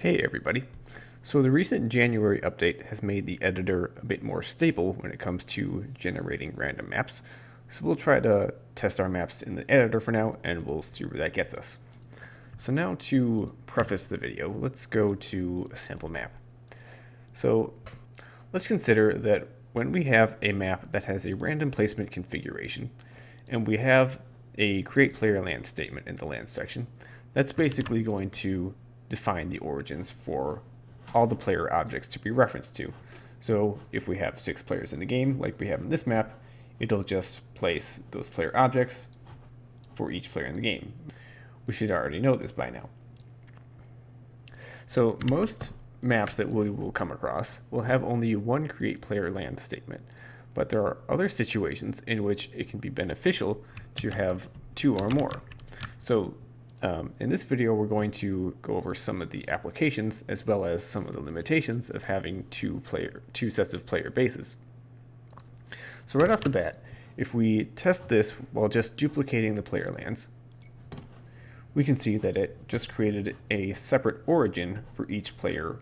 Hey everybody. So the recent January update has made the editor a bit more stable when it comes to generating random maps. So we'll try to test our maps in the editor for now and we'll see where that gets us. So now to preface the video, let's go to a sample map. So let's consider that when we have a map that has a random placement configuration and we have a create player land statement in the land section, that's basically going to define the origins for all the player objects to be referenced to. So if we have 6 players in the game, like we have in this map, it'll just place those player objects for each player in the game. We should already know this by now. So most maps that we will come across will have only one create player land statement, but there are other situations in which it can be beneficial to have 2 or more. So in this video, we're going to go over some of the applications as well as some of the limitations of having two sets of player bases. So right off the bat, if we test this while just duplicating the player lands, we can see that it just created a separate origin for each player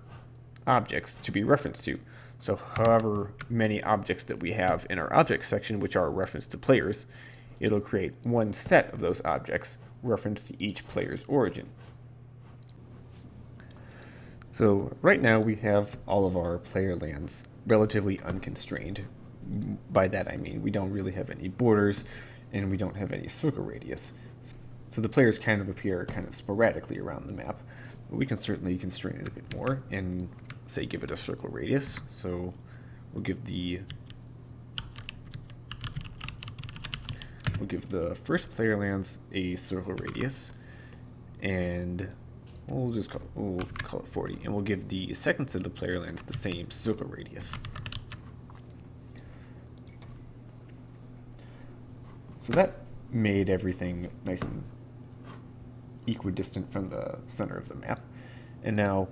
objects to be referenced to. So however many objects that we have in our object section which are referenced to players, it'll create one set of those objects reference to each player's origin. So right now we have all of our player lands relatively unconstrained. By that I mean we don't really have any borders and we don't have any circle radius. So the players kind of appear kind of sporadically around the map. But we can certainly constrain it a bit more and say give it a circle radius. So we'll give the first player lands a circle radius, and we'll call it 40, and we'll give the second set of player lands the same circle radius. So that made everything nice and equidistant from the center of the map. And now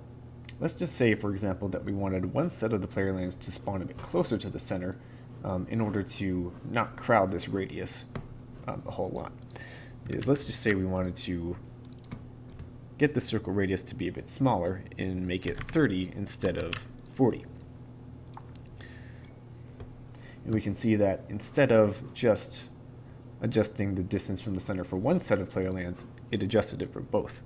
let's just say, for example, that we wanted one set of the player lands to spawn a bit closer to the center in order to not crowd this radius a whole lot. Let's just say we wanted to get the circle radius to be a bit smaller and make it 30 instead of 40. And we can see that instead of just adjusting the distance from the center for one set of player lands, it adjusted it for both.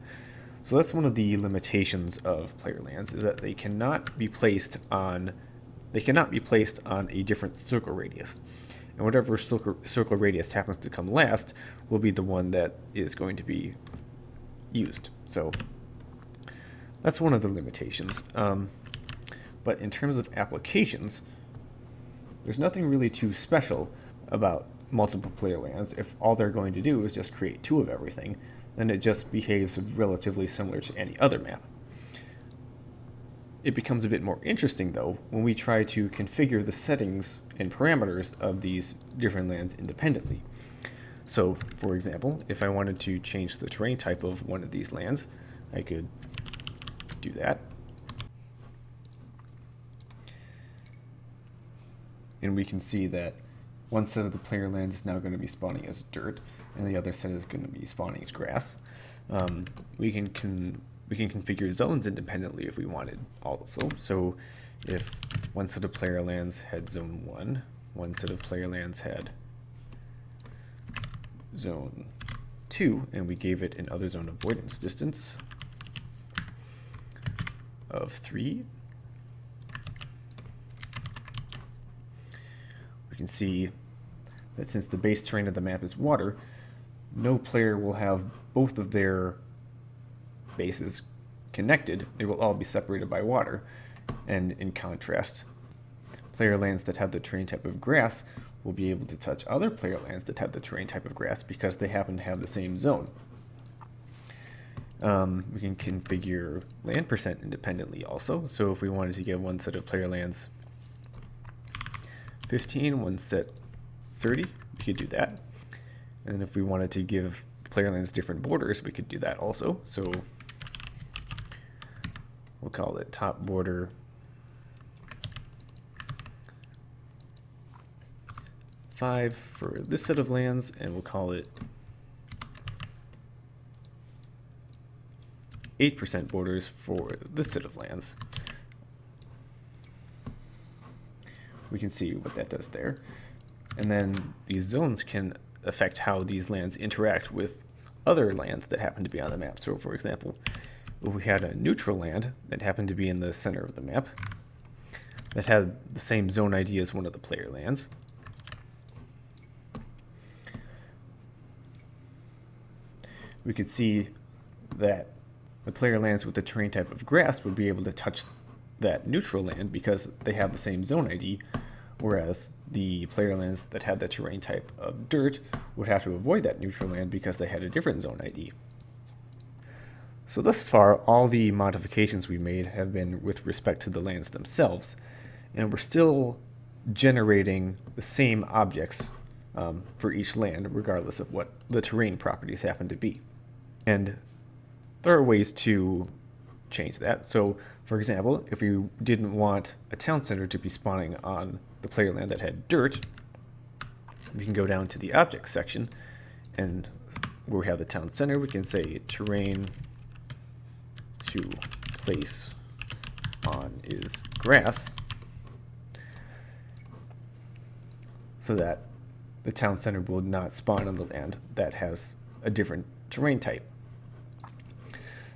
So that's one of the limitations of player lands, is that they cannot be placed on a different circle radius. And whatever circle radius happens to come last will be the one that is going to be used. So that's one of the limitations. But in terms of applications, there's nothing really too special about multiple player lands. If all they're going to do is just create 2 of everything, then it just behaves relatively similar to any other map. It becomes a bit more interesting, though, when we try to configure the settings and parameters of these different lands independently. So, for example, if I wanted to change the terrain type of one of these lands, I could do that. And we can see that one set of the player lands is now going to be spawning as dirt, and the other set is going to be spawning as grass. We can configure zones independently if we wanted also. So if one set of player lands had zone 1, one set of player lands had zone 2, and we gave it an other zone avoidance distance of 3, we can see that since the base terrain of the map is water, no player will have both of their bases connected. They will all be separated by water. And in contrast, player lands that have the terrain type of grass will be able to touch other player lands that have the terrain type of grass because they happen to have the same zone. We can configure land percent independently also. So if we wanted to give one set of player lands 15, one set 30, we could do that. And then if we wanted to give player lands different borders, we could do that also. So we'll call it top border 5 for this set of lands, and we'll call it 8% borders for this set of lands. We can see what that does there. And then these zones can affect how these lands interact with other lands that happen to be on the map. So for example, if we had a neutral land that happened to be in the center of the map that had the same zone ID as one of the player lands, we could see that the player lands with the terrain type of grass would be able to touch that neutral land because they have the same zone ID, whereas the player lands that had the terrain type of dirt would have to avoid that neutral land because they had a different zone ID. So thus far, all the modifications we made have been with respect to the lands themselves, and we're still generating the same objects for each land, regardless of what the terrain properties happen to be. And there are ways to change that. So, for example, if we didn't want a town center to be spawning on the player land that had dirt, we can go down to the objects section, and where we have the town center, we can say terrain to place on is grass, so that the town center will not spawn on the land that has a different terrain type.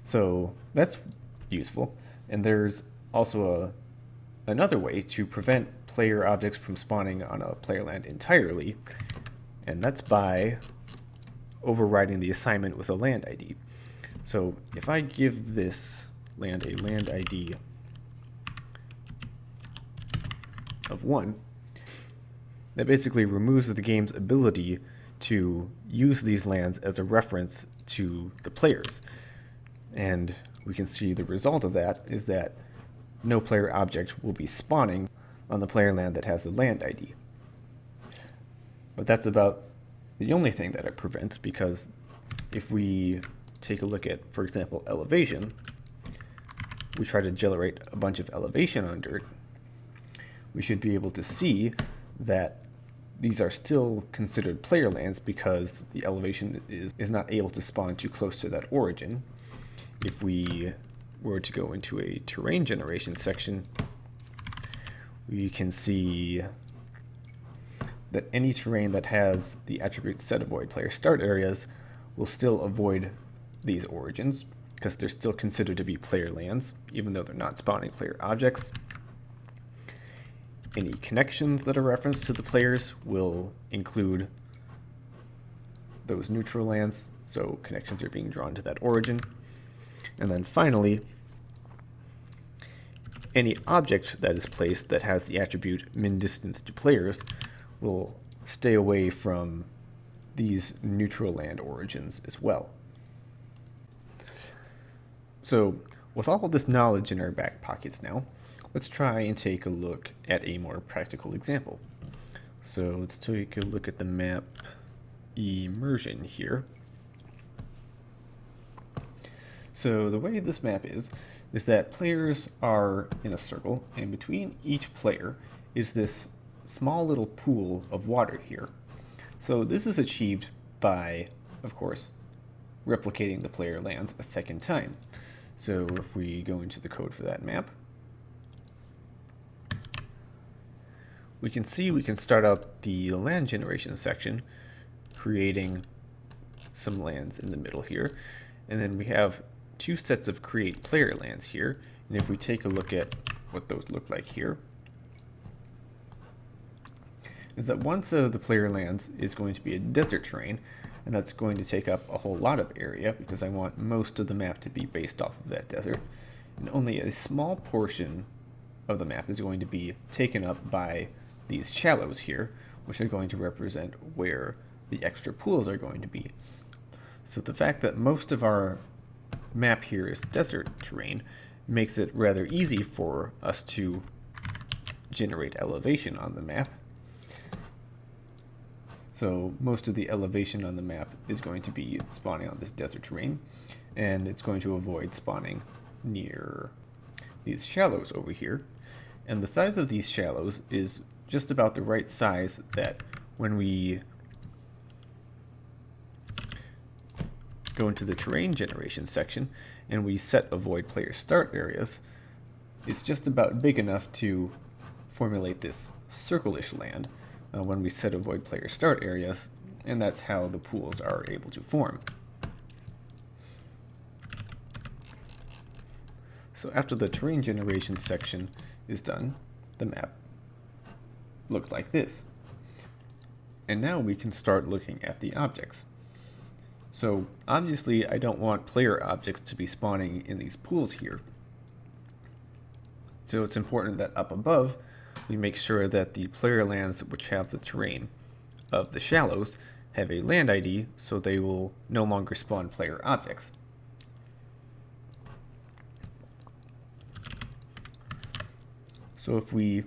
So that's useful. And there's also another way to prevent player objects from spawning on a player land entirely, and that's by overriding the assignment with a land ID. So if I give this land a land ID of 1, that basically removes the game's ability to use these lands as a reference to the players. And we can see the result of that is that no player object will be spawning on the player land that has the land ID. But that's about the only thing that it prevents, because if we take a look at, for example, elevation, we try to generate a bunch of elevation on dirt, we should be able to see that these are still considered player lands because the elevation is not able to spawn too close to that origin. If we were to go into a terrain generation section, we can see that any terrain that has the attribute set avoid player start areas will still avoid these origins because they're still considered to be player lands, even though they're not spawning player objects. Any connections that are referenced to the players will include those neutral lands, so connections are being drawn to that origin. And then finally, any object that is placed that has the attribute min distance to players will stay away from these neutral land origins as well. So with all of this knowledge in our back pockets now, let's try and take a look at a more practical example. So let's take a look at the map immersion here. So the way this map is that players are in a circle, and between each player is this small little pool of water here. So this is achieved by, of course, replicating the player lands a second time. So if we go into the code for that map, we can see we can start out the land generation section, creating some lands in the middle here. And then we have two sets of create player lands here. And if we take a look at what those look like here, is that one set of the player lands is going to be a desert terrain, and that's going to take up a whole lot of area because I want most of the map to be based off of that desert. And only a small portion of the map is going to be taken up by these shallows here, which are going to represent where the extra pools are going to be. So the fact that most of our map here is desert terrain makes it rather easy for us to generate elevation on the map. So most of the elevation on the map is going to be spawning on this desert terrain, and it's going to avoid spawning near these shallows over here. And the size of these shallows is just about the right size that when we go into the terrain generation section and we set avoid player start areas, it's just about big enough to formulate this circle-ish land when we set avoid player start areas, and that's how the pools are able to form. So after the terrain generation section is done, the map looks like this. And now we can start looking at the objects. So obviously I don't want player objects to be spawning in these pools here. So it's important that up above we make sure that the player lands which have the terrain of the shallows have a land ID, so they will no longer spawn player objects. So if we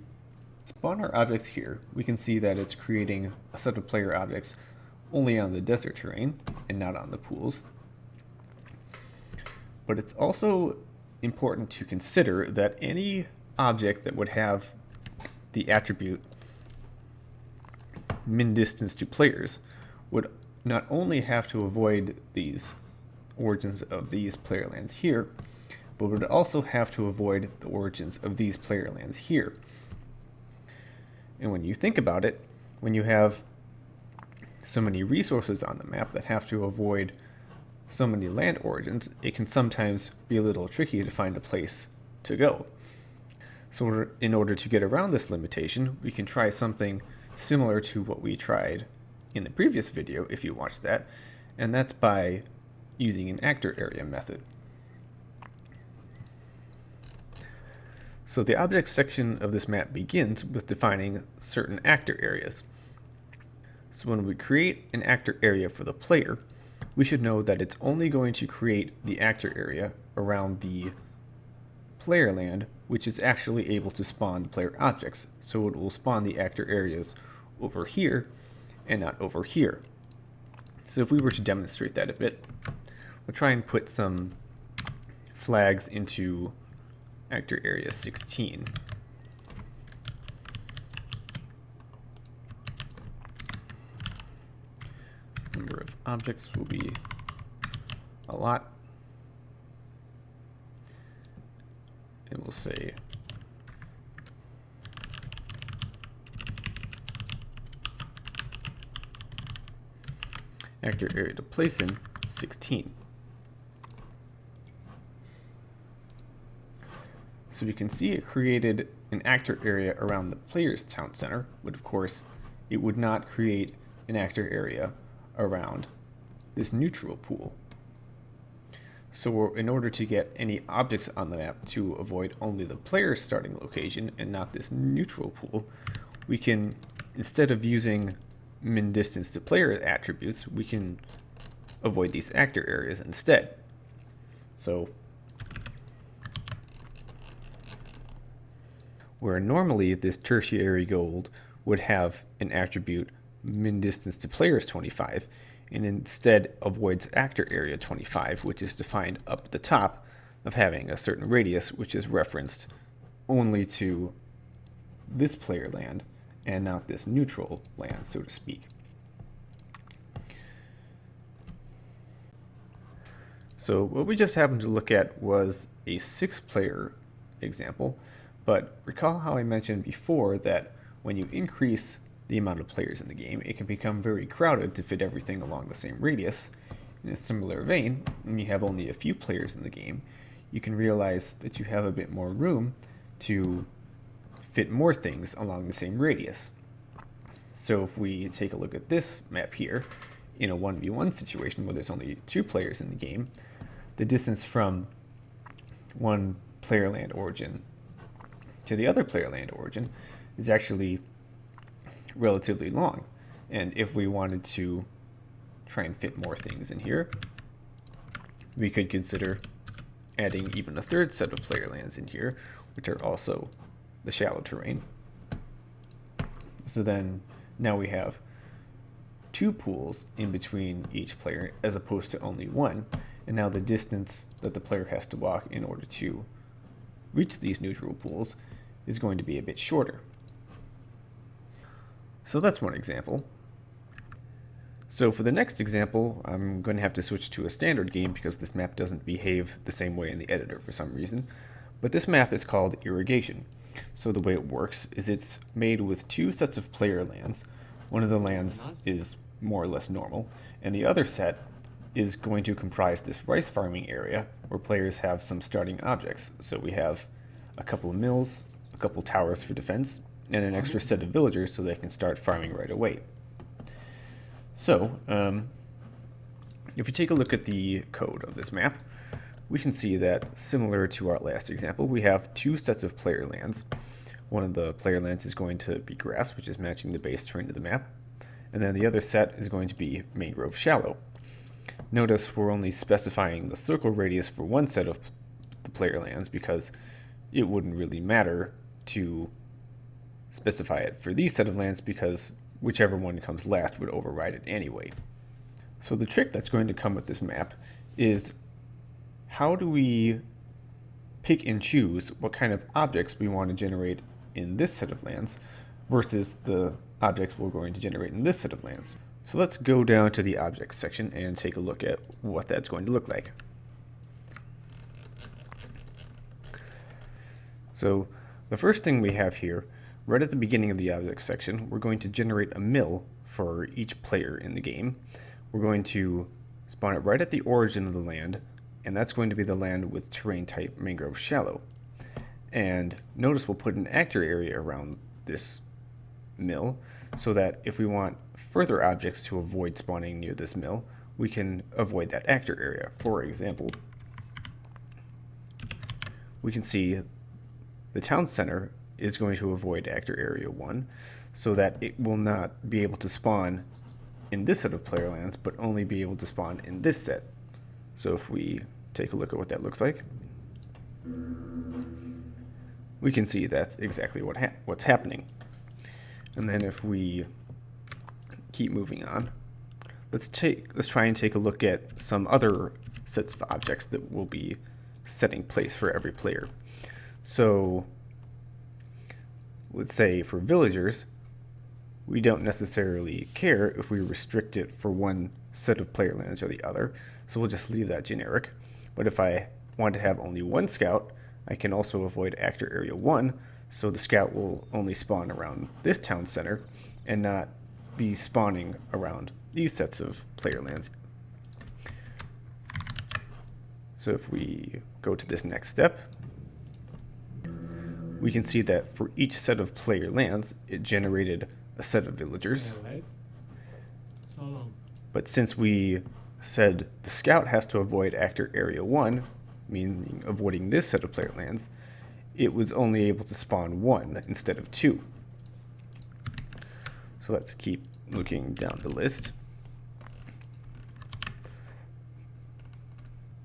spawn our objects here, we can see that it's creating a set of player objects only on the desert terrain and not on the pools. But it's also important to consider that any object that would have the attribute min distance to players would not only have to avoid these origins of these player lands here, but would also have to avoid the origins of these player lands here. And when you think about it, when you have so many resources on the map that have to avoid so many land origins, it can sometimes be a little tricky to find a place to go. So in order to get around this limitation, we can try something similar to what we tried in the previous video, if you watched that, and that's by using an actor area method. So the object section of this map begins with defining certain actor areas. So when we create an actor area for the player, we should know that it's only going to create the actor area around the player land, which is actually able to spawn the player objects. So it will spawn the actor areas over here and not over here. So if we were to demonstrate that a bit, we'll try and put some flags into actor area 16. Number of objects will be a lot. And we'll say actor area to place in 16. So we can see it created an actor area around the player's town center, but of course it would not create an actor area around this neutral pool. So in order to get any objects on the map to avoid only the player's starting location and not this neutral pool, we can, instead of using min distance to player attributes, we can avoid these actor areas instead. So where normally this tertiary gold would have an attribute min distance to players 25, and instead avoids actor area 25, which is defined up at the top of having a certain radius, which is referenced only to this player land and not this neutral land, so to speak. So what we just happened to look at was a 6-player example, but recall how I mentioned before that when you increase the amount of players in the game, it can become very crowded to fit everything along the same radius. In a similar vein, when you have only a few players in the game, you can realize that you have a bit more room to fit more things along the same radius. So if we take a look at this map here, in a 1v1 situation where there's only 2 players in the game, the distance from one player land origin to the other player land origin is actually relatively long. And if we wanted to try and fit more things in here, we could consider adding even a third set of player lands in here, which are also the shallow terrain. So then now we have 2 pools in between each player as opposed to only 1, and now the distance that the player has to walk in order to reach these neutral pools is going to be a bit shorter. So that's one example. So for the next example, I'm going to have to switch to a standard game because this map doesn't behave the same way in the editor for some reason. But this map is called Irrigation. So the way it works is it's made with two sets of player lands. One of the lands is more or less normal, and the other set is going to comprise this rice farming area where players have some starting objects. So we have a couple of mills, a couple towers for defense, and an extra set of villagers so they can start farming right away. So, if we take a look at the code of this map, we can see that similar to our last example, we have two sets of player lands. One of the player lands is going to be grass, which is matching the base terrain of the map, and then the other set is going to be mangrove shallow. Notice we're only specifying the circle radius for one set of the player lands because it wouldn't really matter to specify it for these set of lands because whichever one comes last would override it anyway. So the trick that's going to come with this map is how do we pick and choose what kind of objects we want to generate in this set of lands versus the objects we're going to generate in this set of lands. So let's go down to the objects section and take a look at what that's going to look like. So the first thing we have here, right at the beginning of the objects section, we're going to generate a mill for each player in the game. We're going to spawn it right at the origin of the land, and that's going to be the land with terrain type mangrove shallow. And notice we'll put an actor area around this mill so that if we want further objects to avoid spawning near this mill, we can avoid that actor area. For example, we can see the town center is going to avoid actor area 1 so that it will not be able to spawn in this set of player lands but only be able to spawn in this set. So if we take a look at what that looks like, we can see that's exactly what's happening. And then if we keep moving on, let's try and take a look at some other sets of objects that will be setting place for every player. So let's say for villagers, we don't necessarily care if we restrict it for one set of player lands or the other, so we'll just leave that generic. But if I want to have only one scout, I can also avoid actor area 1, so the scout will only spawn around this town center and not be spawning around these sets of player lands. So if we go to this next step, we can see that for each set of player lands, it generated a set of villagers. But since we said the scout has to avoid actor area 1, meaning avoiding this set of player lands, it was only able to spawn 1 instead of 2. So let's keep looking down the list.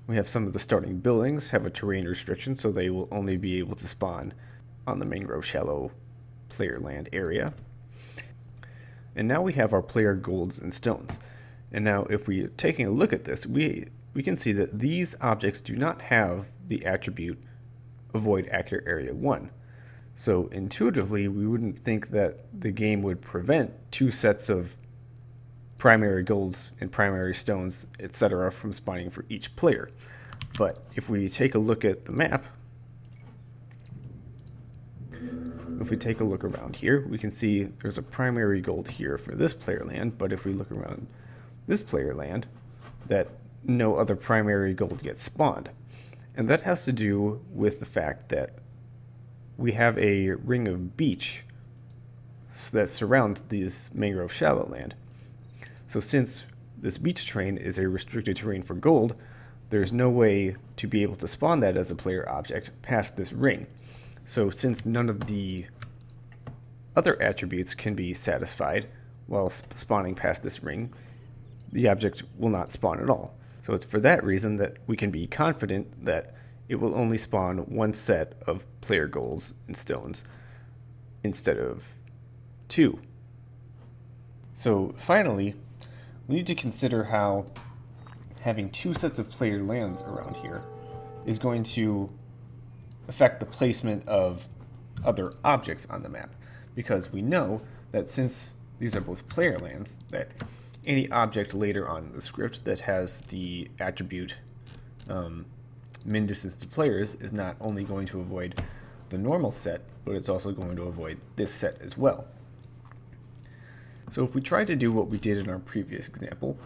We have some of the starting buildings have a terrain restriction, so they will only be able to spawn on the mangrove shallow player land area. And now we have our player golds and stones. And now if we're taking a look at this, we can see that these objects do not have the attribute avoid actor area 1. So intuitively, we wouldn't think that the game would prevent two sets of primary golds and primary stones, etc. from spawning for each player. But if we take a look at the map, if we take a look around here, we can see there's a primary gold here for this player land, but if we look around this player land, that no other primary gold gets spawned. And that has to do with the fact that we have a ring of beach that surrounds this mangrove shallow land. So since this beach terrain is a restricted terrain for gold, there's no way to be able to spawn that as a player object past this ring. So since none of the other attributes can be satisfied while spawning past this ring, the object will not spawn at all. So it's for that reason that we can be confident that it will only spawn one set of player golds and stones instead of two. So finally, we need to consider how having two sets of player lands around here is going to affect the placement of other objects on the map, because we know that since these are both player lands, that any object later on in the script that has the attribute min distance to players is not only going to avoid the normal set, but it's also going to avoid this set as well. So if we try to do what we did in our previous example,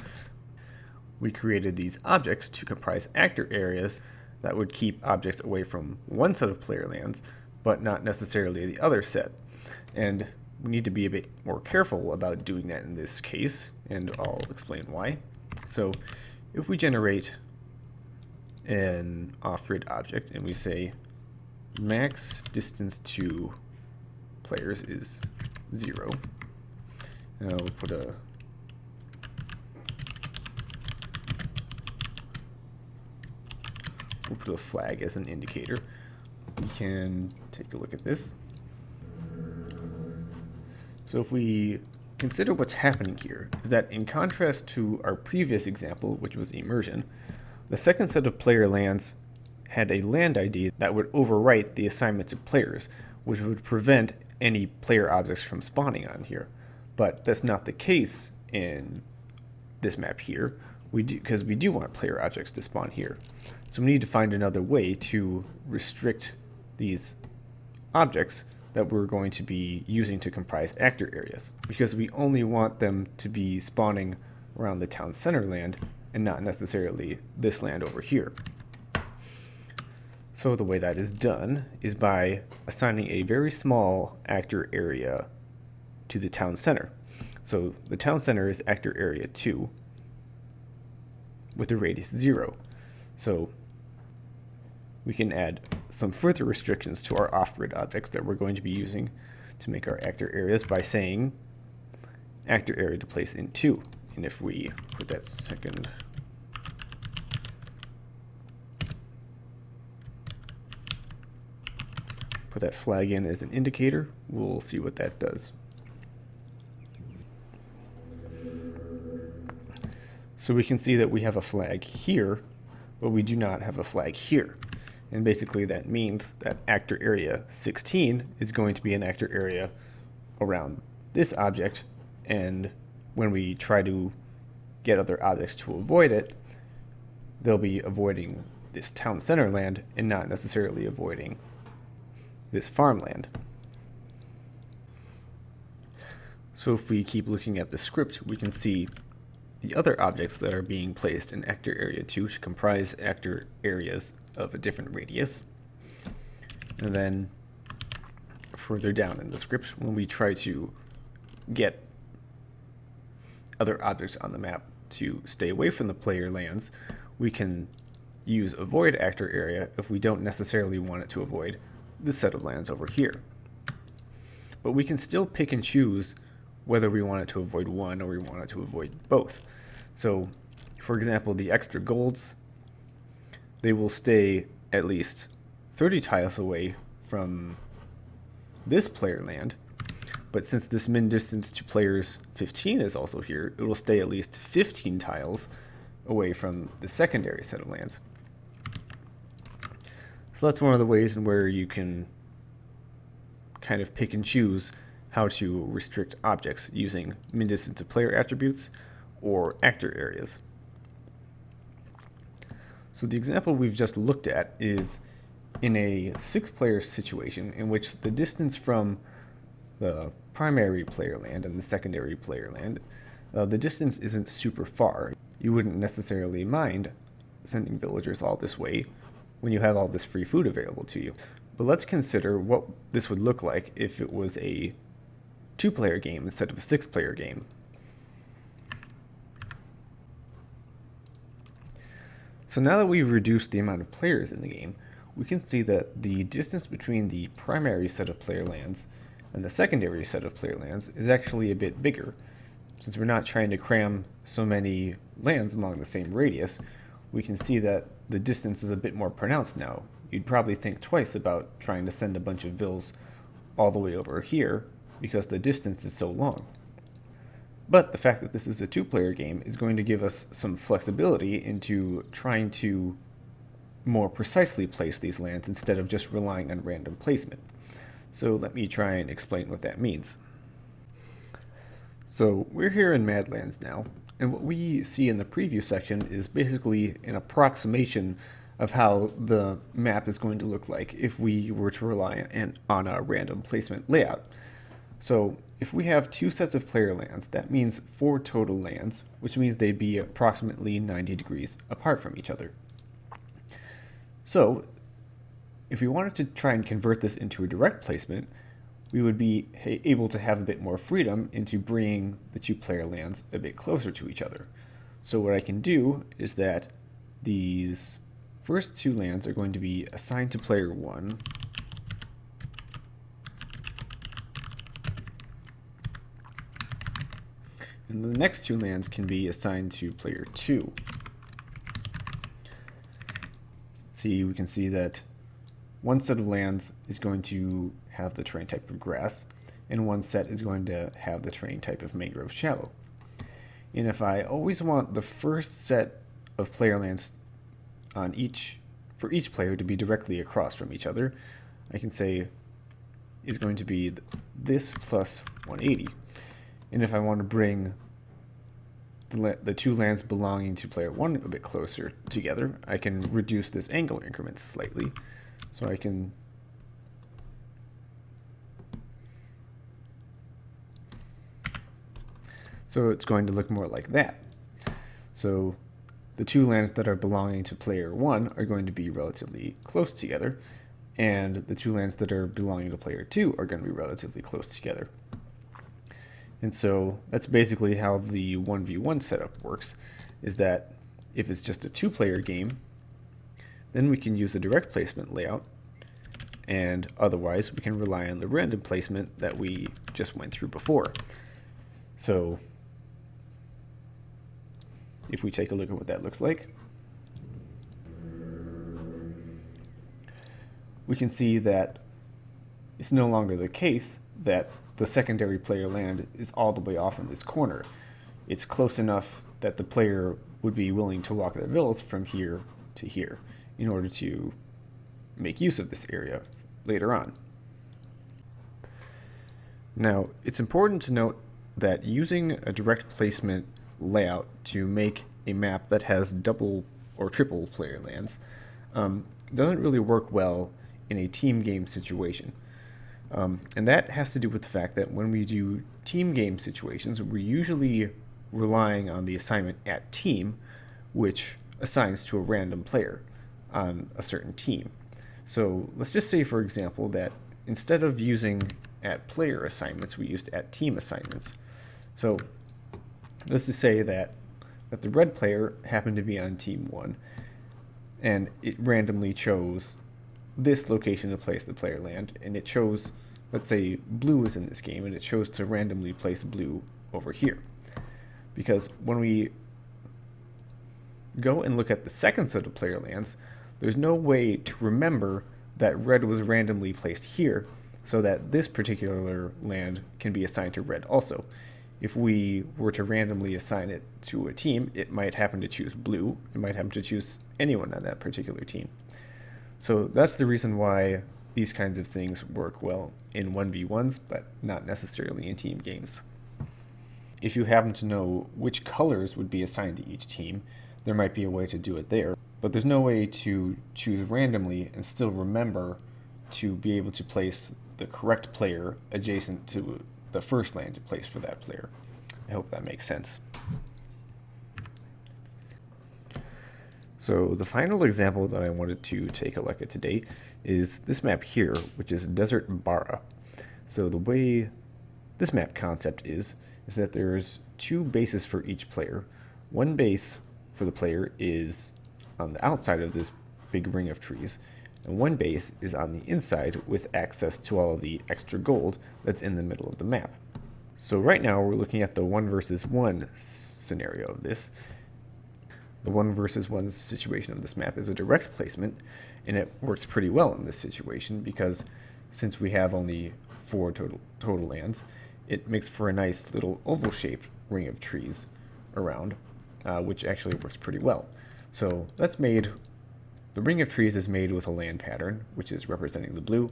we created these objects to comprise actor areas that would keep objects away from one set of player lands, but not necessarily the other set. And we need to be a bit more careful about doing that in this case, and I'll explain why. So if we generate an off-grid object and we say max distance to players is 0, and we'll put a flag as an indicator. We can take a look at this. So if we consider what's happening here, is that in contrast to our previous example, which was immersion, the second set of player lands had a land ID that would overwrite the assignment to players, which would prevent any player objects from spawning on here. But that's not the case in this map here, because we do want player objects to spawn here. So we need to find another way to restrict these objects that we're going to be using to comprise actor areas, because we only want them to be spawning around the town center land and not necessarily this land over here. So the way that is done is by assigning a very small actor area to the town center. So the town center is actor area 2 with a radius 0. So we can add some further restrictions to our off-grid objects that we're going to be using to make our actor areas by saying actor area to place in 2. And if we put that second put that flag in as an indicator, we'll see what that does. So we can see that we have a flag here, but we do not have a flag here. And basically that means that actor area 16 is going to be an actor area around this object, and when we try to get other objects to avoid it, they'll be avoiding this town center land and not necessarily avoiding this farmland. So if we keep looking at the script, we can see the other objects that are being placed in actor area 2 to comprise actor areas of a different radius. And then further down in the script, when we try to get other objects on the map to stay away from the player lands, we can use avoid actor area if we don't necessarily want it to avoid this set of lands over here. But we can still pick and choose whether we want it to avoid one or we want it to avoid both. So, for example, the extra golds, they will stay at least 30 tiles away from this player land, but since this min distance to players 15 is also here, it will stay at least 15 tiles away from the secondary set of lands. So that's one of the ways in where you can kind of pick and choose how to restrict objects using min distance to player attributes or actor areas. So the example we've just looked at is in a 6-player situation in which the distance from the primary player land and the secondary player land, the distance isn't super far. You wouldn't necessarily mind sending villagers all this way when you have all this free food available to you. But let's consider what this would look like if it was a 2-player game instead of a 6-player game. So now that we've reduced the amount of players in the game, we can see that the distance between the primary set of player lands and the secondary set of player lands is actually a bit bigger. Since we're not trying to cram so many lands along the same radius, we can see that the distance is a bit more pronounced now. You'd probably think twice about trying to send a bunch of vills all the way over here because the distance is so long. But the fact that this is a 2-player game is going to give us some flexibility into trying to more precisely place these lands instead of just relying on random placement. So let me try and explain what that means. So we're here in Madlands now, And what we see in the preview section is basically an approximation of how the map is going to look like if we were to rely on a random placement layout. So if we have two sets of player lands, that means 4 total lands, which means they'd be approximately 90 degrees apart from each other. So if we wanted to try and convert this into a direct placement, we would be able to have a bit more freedom into bringing the two player lands a bit closer to each other. So what I can do is that these first 2 lands are going to be assigned to player 1, and the next 2 lands can be assigned to player 2. See, we can see that one set of lands is going to have the terrain type of grass, and one set is going to have the terrain type of mangrove shallow. And if I always want the first set of player lands for each player to be directly across from each other, I can say is going to be this plus 180. And if I want to bring the 2 lands belonging to player 1 a bit closer together, I can reduce this angle increment slightly. So I can so it's going to look more like that. So the 2 lands that are belonging to player 1 are going to be relatively close together, and the 2 lands that are belonging to player 2 are going to be relatively close together. And so that's basically how the 1v1 setup works, is that if it's just a 2-player game, then we can use a direct placement layout, and otherwise we can rely on the random placement that we just went through before. So if we take a look at what that looks like, we can see that it's no longer the case that the secondary player land is all the way off in this corner. It's close enough that the player would be willing to walk their villas from here to here in order to make use of this area later on. Now, it's important to note that using a direct placement layout to make a map that has double or triple player lands doesn't really work well in a team game situation. And that has to do with the fact that when we do team game situations, we're usually relying on the assignment at team, which assigns to a random player on a certain team. So let's just say, for example, that instead of using at player assignments, we used at team assignments. So let's just say that the red player happened to be on team 1, and it randomly chose this location to place the player land, and it chose, let's say blue is in this game, and it chose to randomly place blue over here. Because when we go and look at the second set of player lands, there's no way to remember that red was randomly placed here, so that this particular land can be assigned to red also. If we were to randomly assign it to a team, it might happen to choose blue. It might happen to choose anyone on that particular team. So that's the reason why these kinds of things work well in 1v1s, but not necessarily in team games. If you happen to know which colors would be assigned to each team, there might be a way to do it there. But there's no way to choose randomly and still remember to be able to place the correct player adjacent to the first land to place for that player. I hope that makes sense. So the final example that I wanted to take a look at today is this map here, which is Desert Bara. So the way this map concept is that there's 2 bases for each player. One base for the player is on the outside of this big ring of trees, and one base is on the inside with access to all of the extra gold that's in the middle of the map. So right now we're looking at the 1 versus 1 scenario of this. The 1 versus 1 situation of this map is a direct placement, and it works pretty well in this situation because since we have only 4 total lands, it makes for a nice little oval-shaped ring of trees around, which actually works pretty well. So that's made, the ring of trees is made with a land pattern, which is representing the blue,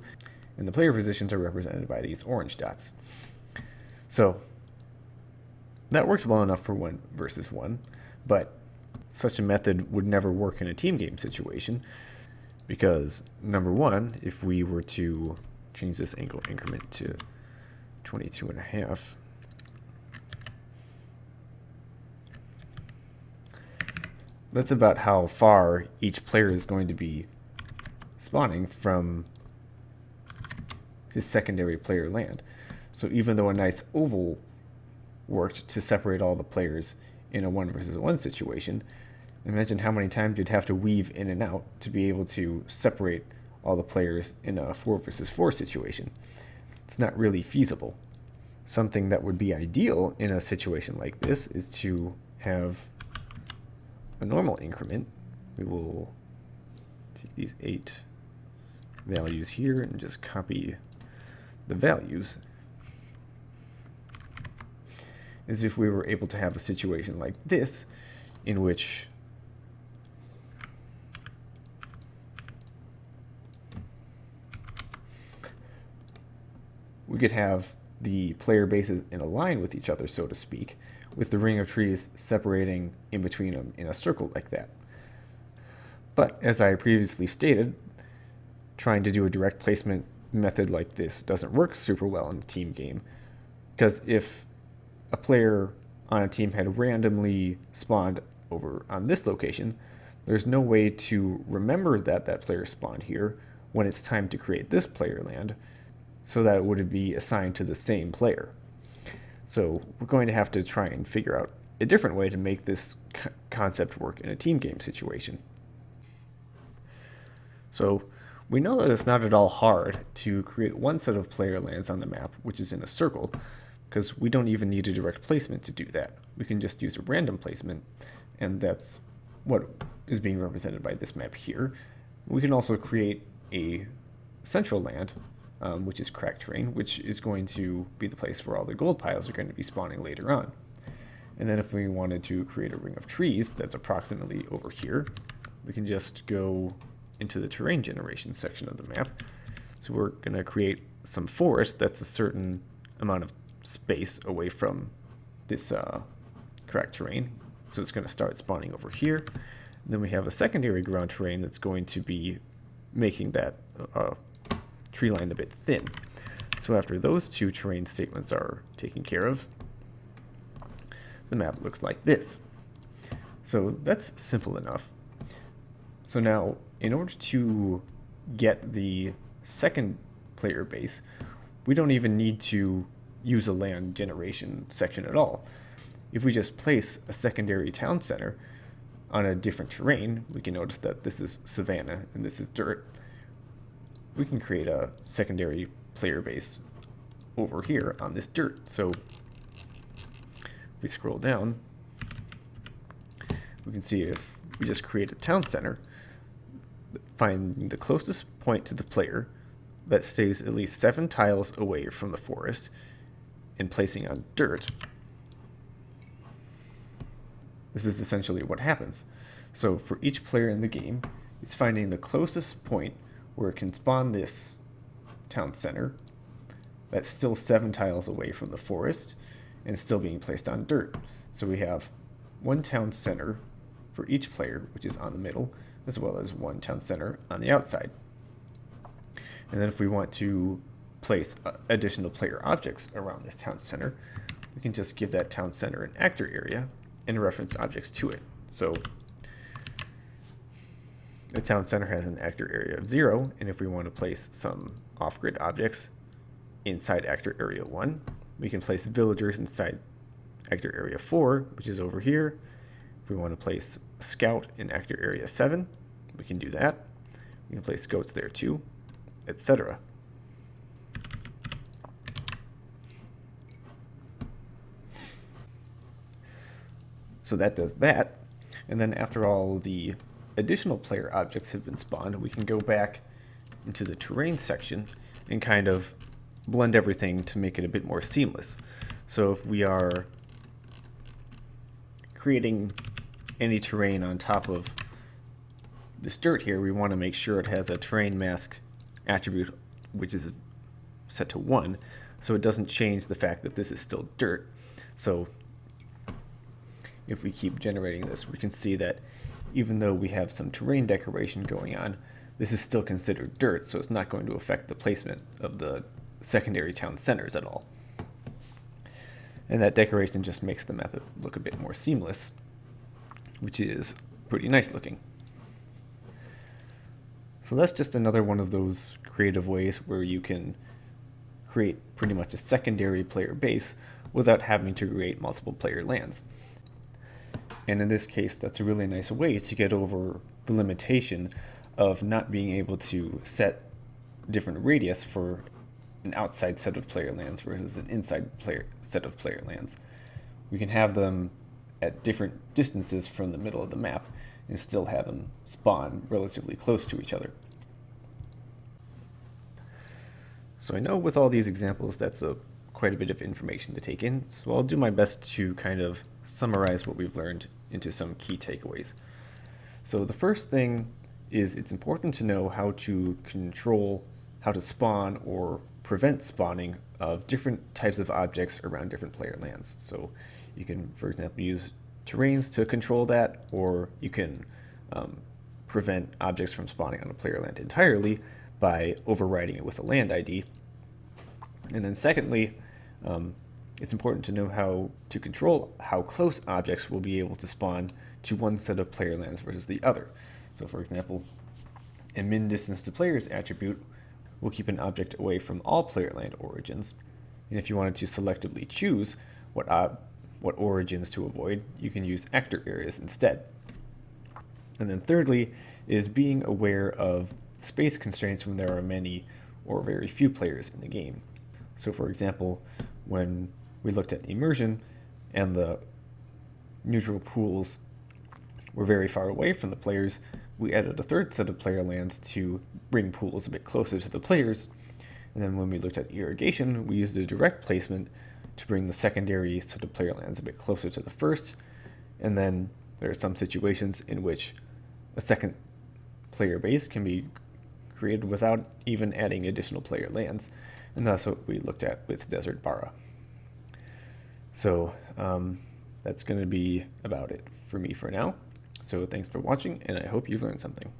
and the player positions are represented by these orange dots. So That works well enough for 1 versus 1, but such a method would never work in a team game situation because, number one, if we were to change this angle increment to 22.5, that's about how far each player is going to be spawning from his secondary player land. So even though a nice oval worked to separate all the players in a 1 versus 1 situation, imagine how many times you'd have to weave in and out to be able to separate all the players in a 4 versus 4 situation. It's not really feasible. Something that would be ideal in a situation like this is to have a normal increment. We will take these 8 values here and just copy the values, as if we were able to have a situation like this in which we could have the player bases in a line with each other, so to speak, with the ring of trees separating in between them in a circle like that. But as I previously stated, trying to do a direct placement method like this doesn't work super well in a team game, because if a player on a team had randomly spawned over on this location, there's no way to remember that that player spawned here when it's time to create this player land, so that it would be assigned to the same player. So we're going to have to try and figure out a different way to make this concept work in a team game situation. So we know that it's not at all hard to create one set of player lands on the map, which is in a circle, because we don't even need a direct placement to do that. We can just use a random placement, and that's what is being represented by this map here. We can also create a central land, which is cracked terrain, which is going to be the place where all the gold piles are going to be spawning later on. And then if we wanted to create a ring of trees that's approximately over here, we can just go into the terrain generation section of the map. So we're going to create some forest that's a certain amount of space away from this cracked terrain. So it's going to start spawning over here. And then we have a secondary ground terrain that's going to be making that tree line a bit thin. So after those two terrain statements are taken care of, the map looks like this. So that's simple enough. So now, in order to get the second player base, we don't even need to use a land generation section at all. If we just place a secondary town center on a different terrain, we can notice that this is savanna and this is dirt. We can create a secondary player base over here on this dirt. So if we scroll down, we can see if we just create a town center, find the closest point to the player that stays at least 7 tiles away from the forest, and placing on dirt, this is essentially what happens. So for each player in the game, it's finding the closest point where it can spawn this town center that's still 7 tiles away from the forest and still being placed on dirt. So we have one town center for each player, which is on the middle, as well as one town center on the outside. And then if we want to place additional player objects around this town center, we can just give that town center an actor area and reference objects to it. So the town center has an actor area of 0, and if we want to place some off-grid objects inside actor area 1, we can place villagers inside actor area 4, which is over here. If we want to place scout in actor area 7, we can do that. We can place goats there too, etc. So that does that. And then after all the additional player objects have been spawned, we can go back into the terrain section and kind of blend everything to make it a bit more seamless. So if we are creating any terrain on top of this dirt here, we want to make sure it has a terrain mask attribute which is set to 1, so it doesn't change the fact that this is still dirt. So if we keep generating this, we can see that even though we have some terrain decoration going on, this is still considered dirt, so it's not going to affect the placement of the secondary town centers at all. And that decoration just makes the map look a bit more seamless, which is pretty nice looking. So that's just another one of those creative ways where you can create pretty much a secondary player base without having to create multiple player lands. And in this case, that's a really nice way to get over the limitation of not being able to set different radius for an outside set of player lands versus an inside set of player lands. We can have them at different distances from the middle of the map and still have them spawn relatively close to each other. So I know with all these examples that's quite a bit of information to take in, so I'll do my best to kind of summarize what we've learned into some key takeaways. So the first thing is it's important to know how to control how to spawn or prevent spawning of different types of objects around different player lands. So you can, for example, use terrains to control that, or you can prevent objects from spawning on a player land entirely by overriding it with a land ID. And then secondly, it's important to know how to control how close objects will be able to spawn to one set of player lands versus the other. So for example, a min distance to players attribute will keep an object away from all player land origins. And if you wanted to selectively choose what origins to avoid, you can use actor areas instead. And then thirdly is being aware of space constraints when there are many or very few players in the game. So for example, when we looked at immersion and the neutral pools were very far away from the players, we added a third set of player lands to bring pools a bit closer to the players. And then when we looked at irrigation, we used a direct placement to bring the secondary set of player lands a bit closer to the first. And then there are some situations in which a second player base can be created without even adding additional player lands. And that's what we looked at with Desert Bara. So that's going to be about it for me for now. So thanks for watching, and I hope you've learned something.